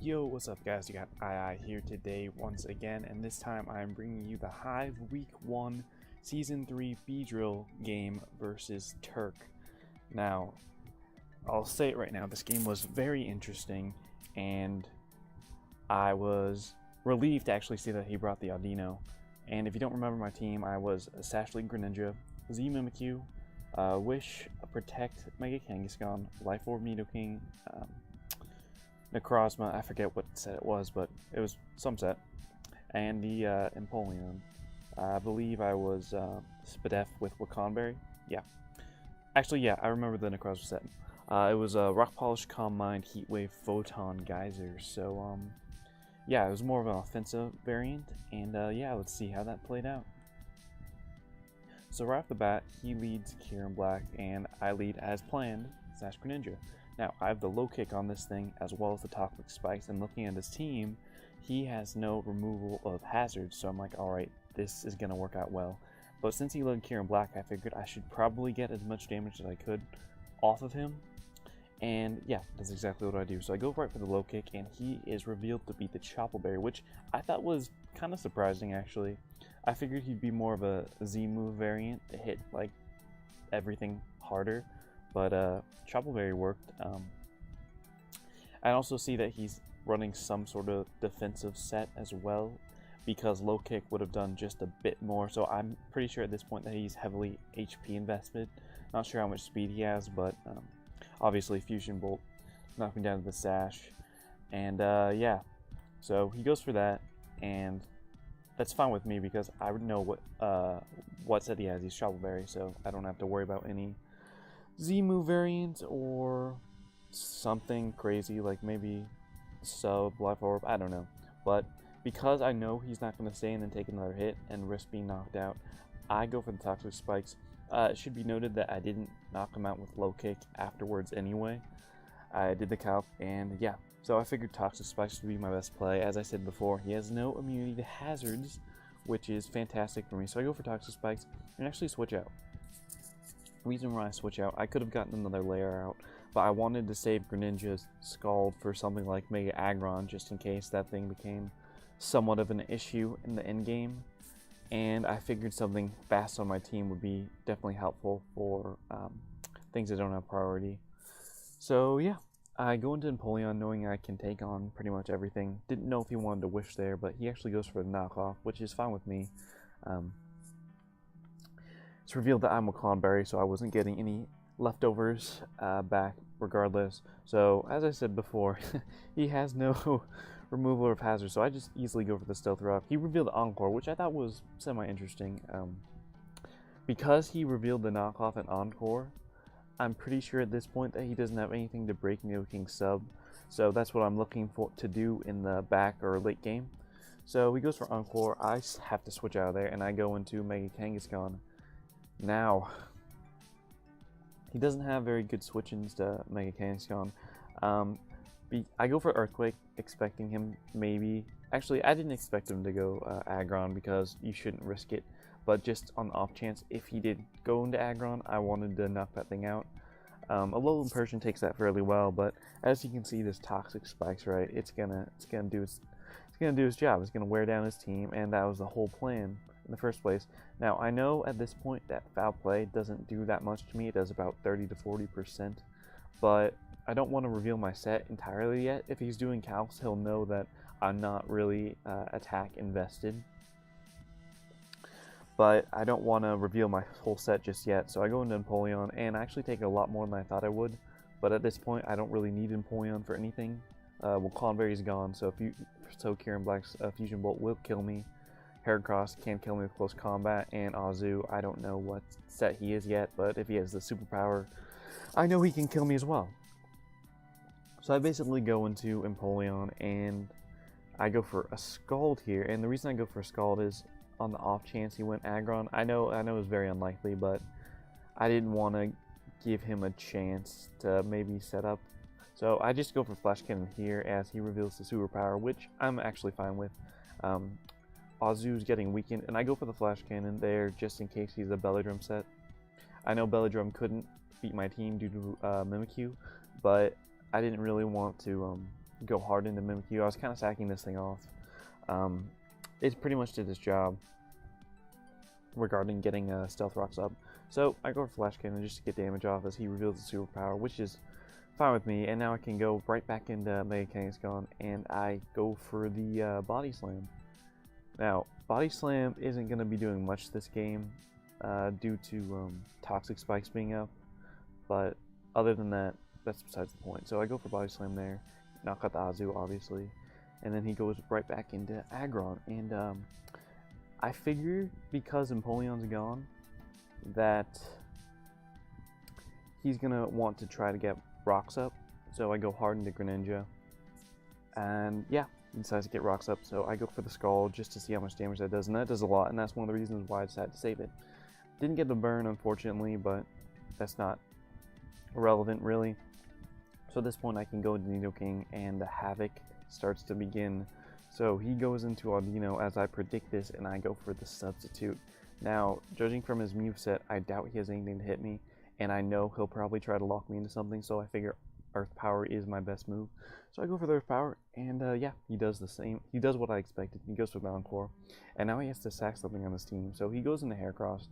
Yo, what's up guys? You got II here today once again, and this time I'm bringing you the Hive Week 1 Season 3 Beedrill game versus Turk. Now, I'll say it right now, this game was very interesting, and I was relieved to actually see that he brought the Audino. And if you don't remember my team, I was a Sash League Greninja, Z Mimikyu, Wish, Protect, Mega Kangaskhan, Life Orb Nidoking, Necrozma, I forget what set it was, but it was some set, and the Empoleon. I believe I was Spadef with Wakanberry. Yeah. Actually, yeah, I remember the Necrozma set. It was Rock Polish, Calm Mind, Heatwave, Photon, Geyser. So, yeah, it was more of an offensive variant, and yeah, let's see how that played out. So right off the bat, he leads Kieran Black, and I lead as planned, Sash Greninja. Now, I have the low kick on this thing as well as the toxic spikes, and looking at his team, he has no removal of hazards, so I'm like, alright, this is going to work out well. But since he led Kieran Black, I figured I should probably get as much damage as I could off of him, and yeah, that's exactly what I do. So I go right for the low kick, and he is revealed to be the Choppleberry, which I thought was kind of surprising actually. I figured he'd be more of a Z move variant to hit like everything harder. But Choppleberry worked. I also see that he's running some sort of defensive set as well, because low kick would have done just a bit more. So I'm pretty sure at this point that he's heavily HP invested. Not sure how much speed he has, but obviously Fusion Bolt knocking down the Sash, and yeah. So he goes for that, and that's fine with me because I would know what set he has. He's Choppleberry, so I don't have to worry about any Z move variant or something crazy like maybe sub Life Orb, I don't know. But because I know he's not going to stay and then take another hit and risk being knocked out, I go for the toxic spikes. It should be noted that I didn't knock him out with low kick afterwards anyway. I did the calc, and yeah, so I figured toxic spikes would be my best play. As I said before, he has no immunity to hazards, which is fantastic for me. So I go for toxic spikes and actually switch out. Reason why I switch out, I could have gotten another layer out, but I wanted to save Greninja's Scald for something like Mega Aggron, just in case that thing became somewhat of an issue in the end game. And I figured something fast on my team would be definitely helpful for things that don't have priority. So yeah, I go into Empoleon knowing I can take on pretty much everything. Didn't know if he wanted to wish there, but he actually goes for the knockoff, which is fine with me. It's revealed that I'm Wakanberry, so I wasn't getting any leftovers back regardless. So as I said before, he has no removal of hazards, so I just easily go for the Stealth Rock. He revealed Encore, which I thought was semi-interesting. Because he revealed the knockoff and Encore, I'm pretty sure at this point that he doesn't have anything to break Nidoking's sub. So that's what I'm looking for to do in the back or late game. So he goes for Encore. I have to switch out of there, and I go into Mega Kangaskhan. Now, he doesn't have very good switch-ins to Mega Kangaskhan. I go for Earthquake, expecting him maybe... Actually, I didn't expect him to go Aggron because you shouldn't risk it. But just on the off chance, if he did go into Aggron, I wanted to knock that thing out. Alolan Persian takes that fairly well, but as you can see, this Toxic Spikes, right? It's gonna do his job. It's gonna wear down his team, and that was the whole plan in the first place. Now, I know at this point that Foul Play doesn't do that much to me. It does about 30 to 40%, but I don't want to reveal my set entirely yet. If he's doing calcs, he'll know that I'm not really attack invested. But I don't want to reveal my whole set just yet, so I go into Empoleon, and I actually take a lot more than I thought I would. But at this point, I don't really need Empoleon for anything. Wakanberry's gone, so Kieran Black's Fusion Bolt will kill me. Heracross can't kill me with close combat, and Azu, I don't know what set he is yet, but if he has the superpower, I know he can kill me as well. So I basically go into Empoleon, and I go for a Scald here, and the reason I go for a Scald is on the off chance he went Aggron. I know it's very unlikely, but I didn't want to give him a chance to maybe set up. So I just go for Flash Cannon here as he reveals the superpower, which I'm actually fine with. Azu's getting weakened, and I go for the Flash Cannon there just in case he's a Belladrum set. I know Belladrum couldn't beat my team due to Mimikyu, but I didn't really want to go hard into Mimikyu. I was kind of sacking this thing off. It pretty much did its job regarding getting Stealth Rocks up. So I go for Flash Cannon just to get damage off as he reveals the superpower, which is fine with me. And now I can go right back into Mega Kangaskhan, and I go for the Body Slam. Now, Body Slam isn't going to be doing much this game due to Toxic Spikes being up, but other than that, that's besides the point. So I go for Body Slam there, knock out the Azu, obviously, and then he goes right back into Aggron. And I figure because Empoleon's gone that he's going to want to try to get rocks up, so I go hard into Greninja, and yeah, he decides to get rocks up, so I go for the Scald just to see how much damage that does, and that does a lot, and that's one of the reasons why I decided to save it. Didn't get the burn, unfortunately, but that's not relevant, really. So at this point, I can go into Nidoking, and the Havoc starts to begin. So he goes into Audino as I predict this, and I go for the Substitute. Now, judging from his moveset, I doubt he has anything to hit me, and I know he'll probably try to lock me into something, so I figure Earth Power is my best move. So I go for the Earth Power, and yeah, he does the same. He does what I expected. He goes for Melancore, and now he has to sack something on his team. So he goes into Heracross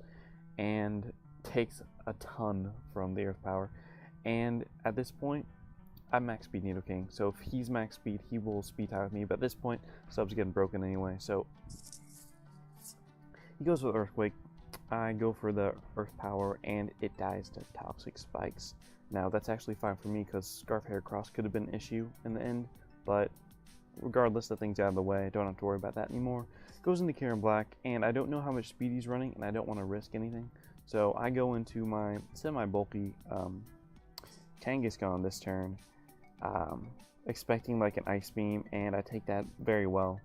and takes a ton from the Earth Power. And at this point, I'm max speed Nidoking. So if he's max speed, he will speed tie with me. But at this point, Sub's getting broken anyway. So he goes with Earthquake. I go for the Earth Power, and it dies to Toxic Spikes. Now, that's actually fine for me because Scarf Heracross could have been an issue in the end, but regardless, the thing's out of the way. I don't have to worry about that anymore. Goes into Kieran Black, and I don't know how much speed he's running, and I don't want to risk anything. So I go into my semi-bulky Kangaskhan this turn, expecting like an Ice Beam, and I take that very well.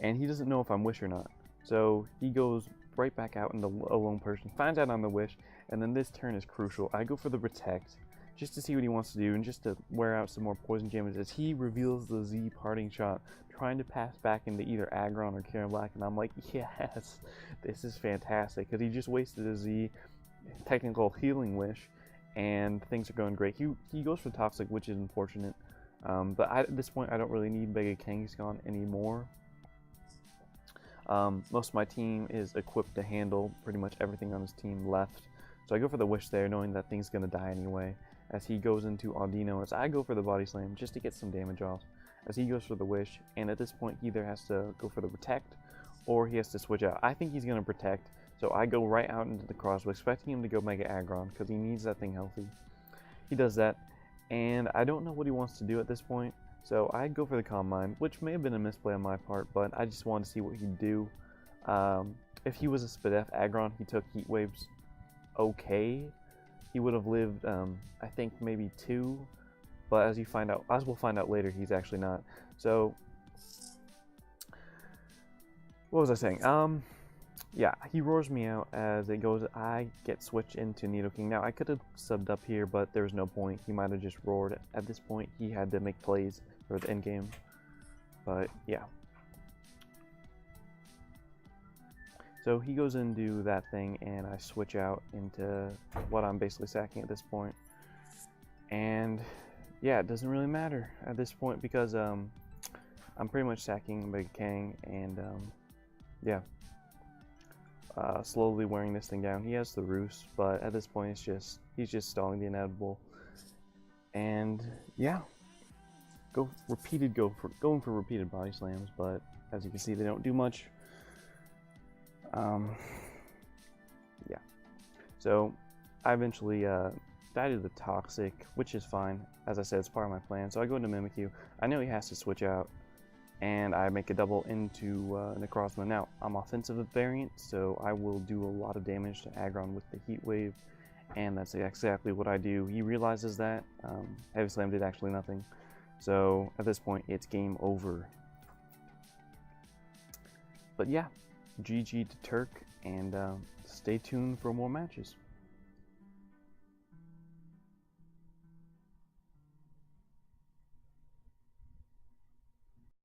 And he doesn't know if I'm Wish or not. So he goes right back out into a lone person, finds out I'm the Wish, and then this turn is crucial. I go for the Protect, just to see what he wants to do, and just to wear out some more poison damage as he reveals the Z Parting Shot, trying to pass back into either Aggron or Kieran Black, and I'm like, yes, this is fantastic, because he just wasted a Z technical Healing Wish, and things are going great. He goes for Toxic, which is unfortunate, but at this point, I don't really need Mega Kangaskhan anymore. Most of my team is equipped to handle pretty much everything on his team left, so I go for the Wish there, knowing that thing's going to die anyway, as he goes into Audino, as I go for the Body Slam just to get some damage off, as he goes for the Wish, and at this point he either has to go for the Protect, or he has to switch out. I think he's going to Protect, so I go right out into the crossbow, expecting him to go Mega Aggron, because he needs that thing healthy. He does that, and I don't know what he wants to do at this point, so I go for the Calm Mind, which may have been a misplay on my part, but I just wanted to see what he'd do. If he was a Spadef Aggron, he took Heat Waves okay. He would have lived, I think, maybe 2, but as we'll find out later, he's actually not. So, what was I saying? Yeah, he roars me out as it goes. I get switched into Nidoking. Now, I could have subbed up here, but there was no point. He might have just roared. At this point, he had to make plays for the end game. But, yeah. So he goes into that thing, and I switch out into what I'm basically sacking at this point. And yeah, it doesn't really matter at this point because I'm pretty much sacking Mega Kang, and yeah, slowly wearing this thing down. He has the Roost, but at this point he's just stalling the inevitable. And yeah, going for repeated body slams, but as you can see, they don't do much. Yeah, so I eventually died to the Toxic, which is fine. As I said, it's part of my plan. So I go into Mimikyu. I know he has to switch out, and I make a double into Necrozma. Now, I'm offensive variant, so I will do a lot of damage to Aggron with the Heat Wave, and that's exactly what I do. He realizes that. Heavy Slam did actually nothing. So at this point, it's game over. But yeah, GG to Turk, and stay tuned for more matches.